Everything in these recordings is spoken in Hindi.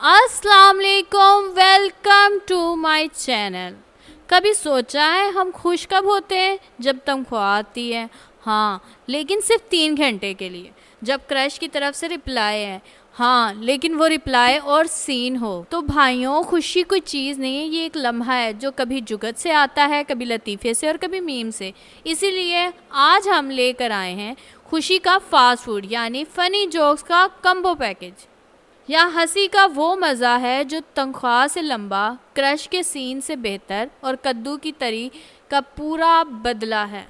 अस्सलाम वालेकुम, वेलकम टू माय चैनल। कभी सोचा है हम खुश कब होते हैं? जब तनख्वाह आती है। हाँ, लेकिन सिर्फ 3 घंटे के लिए। जब क्रश की तरफ से रिप्लाई है। हाँ, लेकिन वो रिप्लाई और सीन हो। तो भाइयों, खुशी कोई चीज़ नहीं है, ये एक लम्हा है जो कभी जुगत से आता है, कभी लतीफ़े से और कभी मीम से। इसीलिए आज हम लेकर आए हैं खुशी का फास्ट फूड, यानी फ़नी जोक्स का कम्बो पैकेज। या हंसी का वो मज़ा है जो तनख्वाह से लंबा, क्रश के सीन से बेहतर और कद्दू की तरी का पूरा बदला है।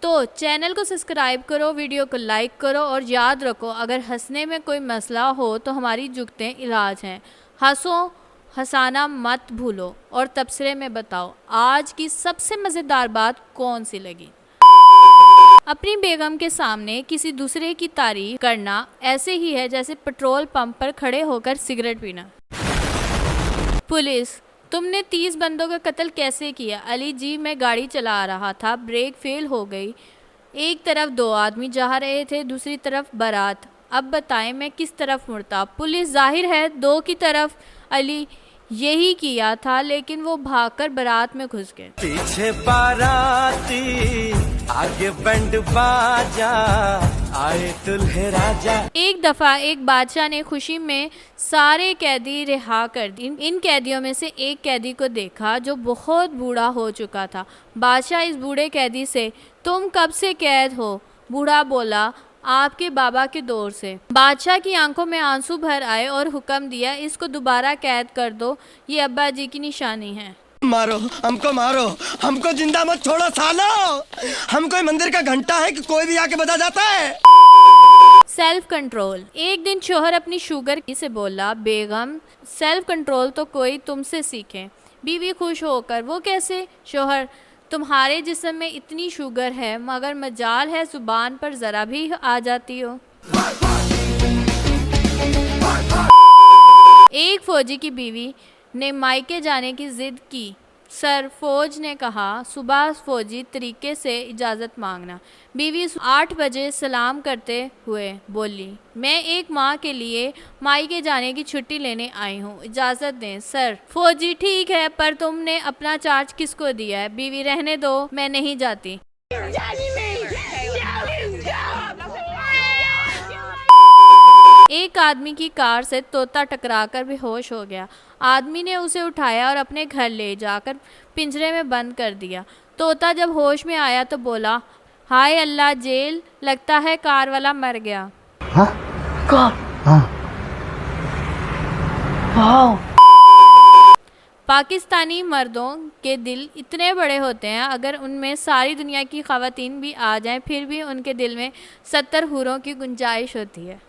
तो चैनल को सब्सक्राइब करो, वीडियो को लाइक करो और याद रखो, अगर हंसने में कोई मसला हो तो हमारी जुगतें इलाज हैं। हंसो, हंसाना मत भूलो और तबसरे में बताओ आज की सबसे मज़ेदार बात कौन सी लगी। अपनी बेगम के सामने किसी दूसरे की तारीफ करना ऐसे ही है जैसे पेट्रोल पंप पर खड़े होकर सिगरेट पीना। पुलिस, तुमने 30 बंदों का कत्ल कैसे किया? अली जी, मैं गाड़ी चला रहा था, ब्रेक फेल हो गई। एक तरफ 2 आदमी जा रहे थे, दूसरी तरफ बारात। अब बताएं मैं किस तरफ मुड़ता? पुलिस, जाहिर है 2 की तरफ। अली, यही किया था, लेकिन वो भागकर बारात में घुस गए। पीछे बाराती आगे बैंड बाजा, आए दुल्हे राजा। एक दफ़ा एक बादशाह ने खुशी में सारे कैदी रिहा कर दी। इन कैदियों में से एक कैदी को देखा जो बहुत बूढ़ा हो चुका था। बादशाह इस बूढ़े कैदी से, तुम कब से कैद हो? बूढ़ा बोला, आपके बाबा के दौर से। बादशाह की आंखों में आंसू भर आए और हुक्म दिया, इसको दोबारा कैद कर दो, ये अब्बा जी की निशानी है। मारो मारो, हमको जिंदा मत छोड़ो सालो। हम कोई मंदिर का घंटा है कि कोई भी आके बजा जाता है। Self control. एक दिन शोहर अपनी शुगर से बोला, बेगम सेल्फ कंट्रोल तो कोई तुमसे सीखे। बीवी खुश होकर, वो कैसे? शोहर, तुम्हारे जिस्म में इतनी शुगर है मगर मजाल है जुबान पर ज़रा भी आ जाती हो। एक फौजी की बीवी ने मायके जाने की जिद की। सर, फौज ने कहा, सुबह फौजी तरीके से इजाज़त मांगना। बीवी 8 बजे सलाम करते हुए बोली, मैं एक माह के लिए मायके जाने की छुट्टी लेने आई हूँ, इजाज़त दें। सर, फौजी, ठीक है, पर तुमने अपना चार्ज किसको दिया है? बीवी, रहने दो, मैं नहीं जाती। एक आदमी की कार से तोता टकराकर बेहोश हो गया। आदमी ने उसे उठाया और अपने घर ले जाकर पिंजरे में बंद कर दिया। तोता जब होश में आया तो बोला, हाय अल्लाह, जेल, लगता है कार वाला मर गया। हाँ? कार? हाँ। वाओ। पाकिस्तानी मर्दों के दिल इतने बड़े होते हैं, अगर उनमें सारी दुनिया की ख़वातीन भी आ जाएं फिर भी उनके दिल में 70 हूरों की गुंजाइश होती है।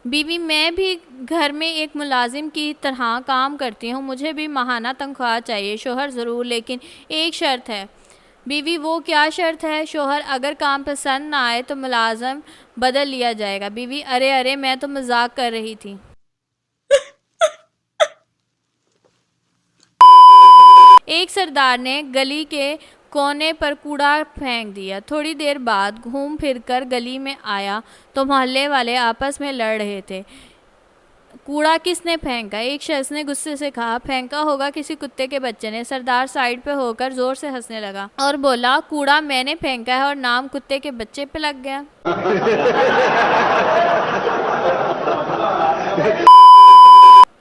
बीवी, मैं भी घर में एक मुलाजिम की तरह काम करती हूँ, मुझे भी माहाना तनख्वाह चाहिए। शोहर, ज़रूर, लेकिन एक शर्त है। बीवी, वो क्या शर्त है? शोहर, अगर काम पसंद ना आए तो मुलाजिम बदल लिया जाएगा। बीवी, अरे अरे, मैं तो मजाक कर रही थी। एक सरदार ने गली के कोने पर कूड़ा फेंक दिया। थोड़ी देर बाद घूम फिरकर गली में आया तो मोहल्ले वाले आपस में लड़ रहे थे, कूड़ा किसने फेंका? एक शख्स ने गुस्से से कहा, फेंका होगा किसी कुत्ते के बच्चे ने। सरदार साइड पे होकर जोर से हंसने लगा और बोला, कूड़ा मैंने फेंका है और नाम कुत्ते के बच्चे पे लग गया।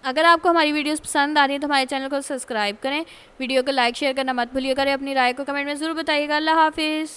अगर आपको हमारी वीडियोस पसंद आ रही है तो हमारे चैनल को सब्सक्राइब करें, वीडियो को लाइक शेयर करना मत भूलिएगा, अपनी राय को कमेंट में ज़रूर बताइएगा। अल्लाह हाफिज़।